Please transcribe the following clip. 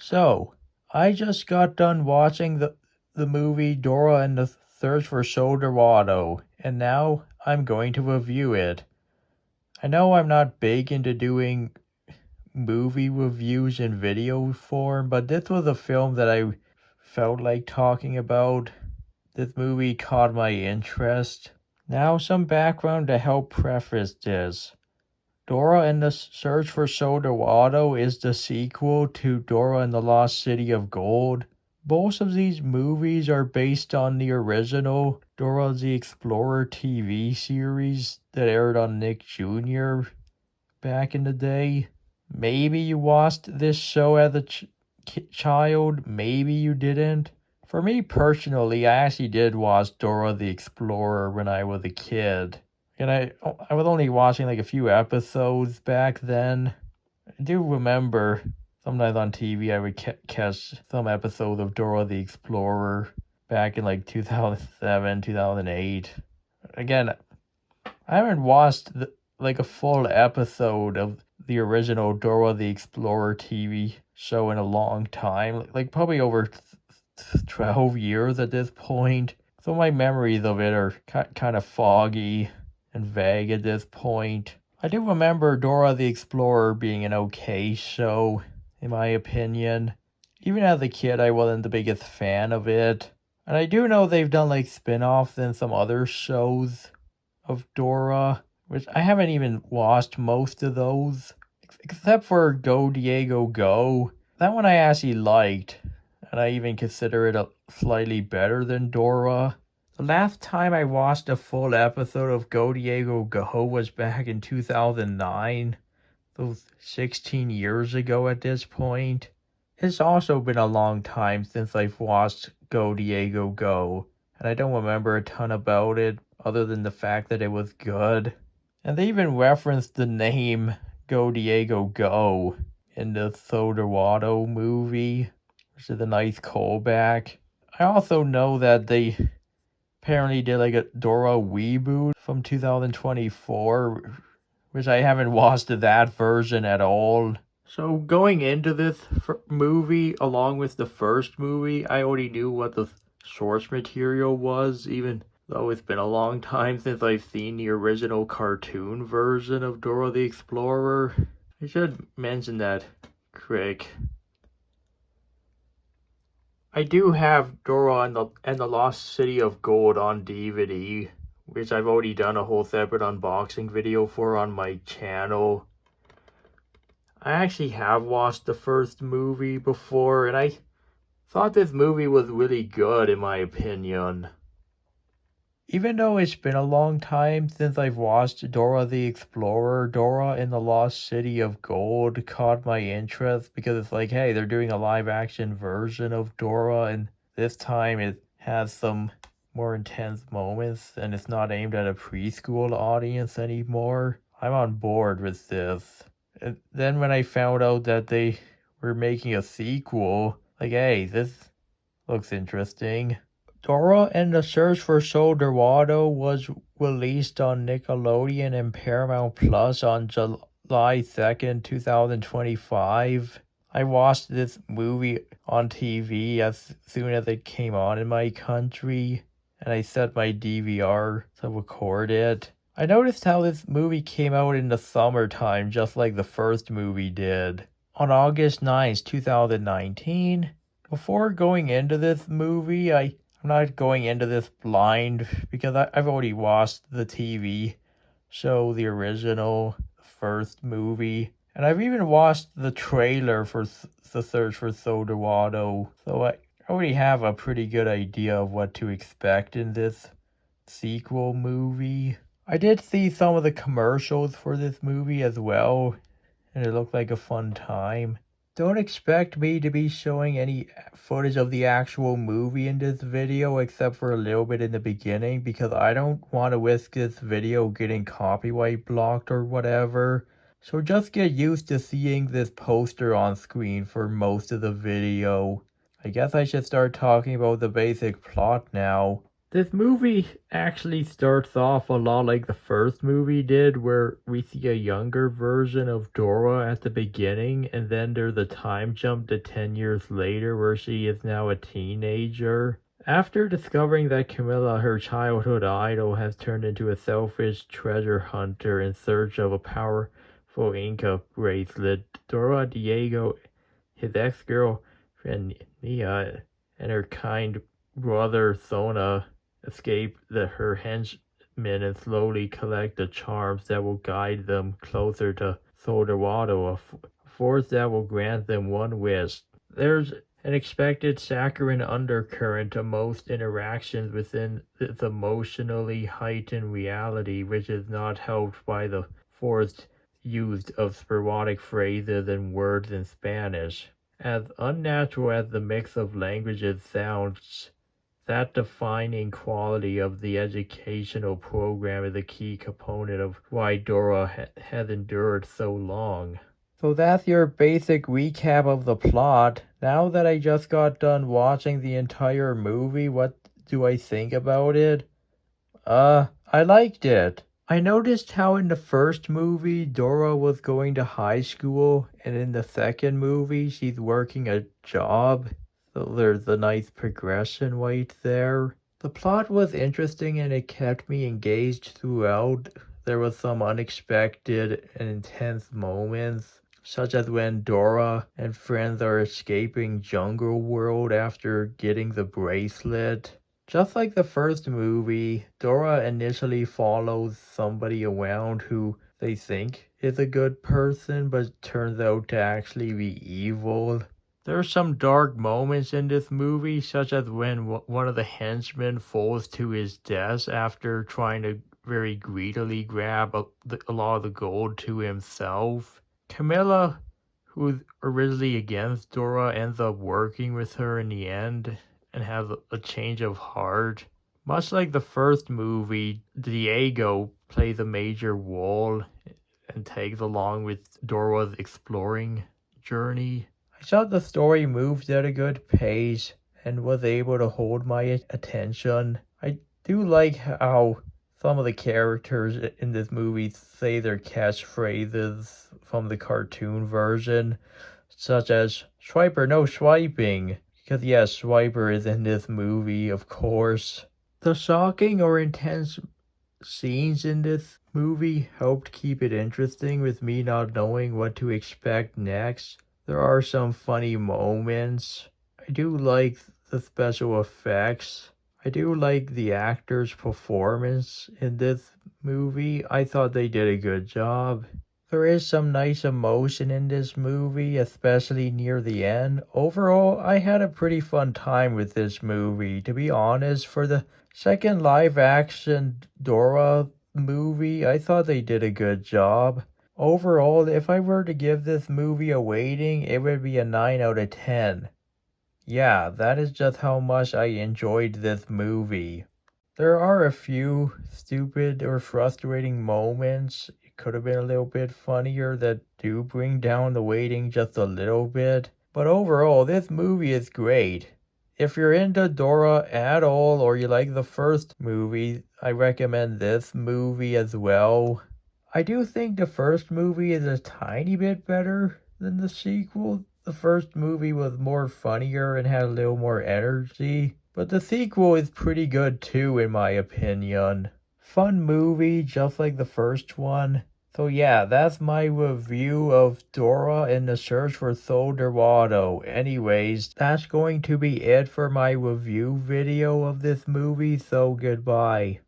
So, I just got done watching the movie Dora and the Search for Sol Dorado, and now I'm going to review it. I know I'm not big into doing movie reviews in video form, but this was a film that I felt like talking about. This movie caught my interest. Now, some background to help preface this. Dora and the Search for Sol Dorado is the sequel to Dora and the Lost City of Gold. Both of these movies are based on the original Dora the Explorer TV series that aired on Nick Jr. back in the day. Maybe you watched this show as a child, maybe you didn't. For me personally, I actually did watch Dora the Explorer when I was a kid. And I was only watching like a few episodes back then. I do remember sometimes on TV I would catch some episodes of Dora the Explorer back in like 2007, 2008. Again, I haven't watched like a full episode of the original Dora the Explorer TV show in a long time. Like probably over 12 years at this point. So my memories of it are kind of foggy and vague at this point. I do remember Dora the Explorer being an okay show, in my opinion. Even as a kid, I wasn't the biggest fan of it. And I do know they've done like spin-offs and some other shows of Dora, which I haven't even watched most of those. Except for Go Diego Go. That one I actually liked. And I even consider it slightly better than Dora. The last time I watched a full episode of Go Diego Go was back in 2009. So 16 years ago at this point. It's also been a long time since I've watched Go Diego Go. And I don't remember a ton about it other than the fact that it was good. And they even referenced the name Go Diego Go in the Sol Dorado movie, which is a nice callback. I also know that they apparently did like a Dora reboot from 2024, which I haven't watched that version at all. So going into this movie, along with the first movie, I already knew what the source material was, even though it's been a long time since I've seen the original cartoon version of Dora the Explorer. I should mention that quick. I do have Dora and the Lost City of Gold on DVD, which I've already done a whole separate unboxing video for on my channel. I actually have watched the first movie before, and I thought this movie was really good in my opinion. Even though it's been a long time since I've watched Dora the Explorer, Dora in the Lost City of Gold caught my interest because it's like, hey, they're doing a live action version of Dora, and this time it has some more intense moments and it's not aimed at a preschool audience anymore. I'm on board with this. And then when I found out that they were making a sequel, like, hey, this looks interesting. Dora and the Search for Sol Dorado was released on Nickelodeon and Paramount Plus on July 2nd, 2025. I watched this movie on TV as soon as it came on in my country, and I set my DVR to record it. I noticed how this movie came out in the summertime, just like the first movie did. On August 9th, 2019. Before going into this movie, I'm not going into this blind because I've already watched the TV show, the original, the first movie. And I've even watched the trailer for The Search for Sol Dorado. So I already have a pretty good idea of what to expect in this sequel movie. I did see some of the commercials for this movie as well, and it looked like a fun time. Don't expect me to be showing any footage of the actual movie in this video except for a little bit in the beginning because I don't want to risk this video getting copyright blocked or whatever. So just get used to seeing this poster on screen for most of the video. I guess I should start talking about the basic plot now. This movie actually starts off a lot like the first movie did, where we see a younger version of Dora at the beginning, and then there's a time jump to 10 years later where she is now a teenager. After discovering that Camilla, her childhood idol, has turned into a selfish treasure hunter in search of a powerful Inca bracelet, Dora, Diego, his ex-girlfriend Nia, and her kind brother Sona escape her henchmen and slowly collect the charms that will guide them closer to Sol Dorado, a force that will grant them one wish. There's an expected saccharine undercurrent to most interactions within this emotionally heightened reality, which is not helped by the forced use of sporadic phrases and words in Spanish. As unnatural as the mix of languages sounds, that defining quality of the educational program is a key component of why Dora has endured so long. So that's your basic recap of the plot. Now that I just got done watching the entire movie, what do I think about it? I liked it. I noticed how in the first movie Dora was going to high school, and in the second movie she's working a job. So there's a nice progression right there. The plot was interesting and it kept me engaged throughout. There was some unexpected and intense moments, such as when Dora and friends are escaping Jungle World after getting the bracelet. Just like the first movie, Dora initially follows somebody around who they think is a good person but turns out to actually be evil. There are some dark moments in this movie, such as when one of the henchmen falls to his death after trying to very greedily grab a lot of the gold to himself. Camilla, who's originally against Dora, ends up working with her in the end and has a change of heart. Much like the first movie, Diego plays a major role and tags along with Dora's exploring journey. I thought the story moved at a good pace and was able to hold my attention. I do like how some of the characters in this movie say their catchphrases from the cartoon version, such as "Swiper, no swiping." Because yes, Swiper is in this movie, of course. The shocking or intense scenes in this movie helped keep it interesting with me not knowing what to expect next. There are some funny moments. I do like the special effects. I do like the actor's performance in this movie. I thought they did a good job. There is some nice emotion in this movie, especially near the end. Overall, I had a pretty fun time with this movie. To be honest, for the second live-action Dora movie, I thought they did a good job. Overall, if I were to give this movie a rating, it would be a 9 out of 10. Yeah, that is just how much I enjoyed this movie. There are a few stupid or frustrating moments. It could have been a little bit funnier that do bring down the rating just a little bit. But overall, this movie is great. If you're into Dora at all or you like the first movie, I recommend this movie as well. I do think the first movie is a tiny bit better than the sequel. The first movie was more funnier and had a little more energy, but the sequel is pretty good too in my opinion. Fun movie just like the first one. So yeah, that's my review of Dora in the Search for Sol Dorado. Anyways, that's going to be it for my review video of this movie, so goodbye.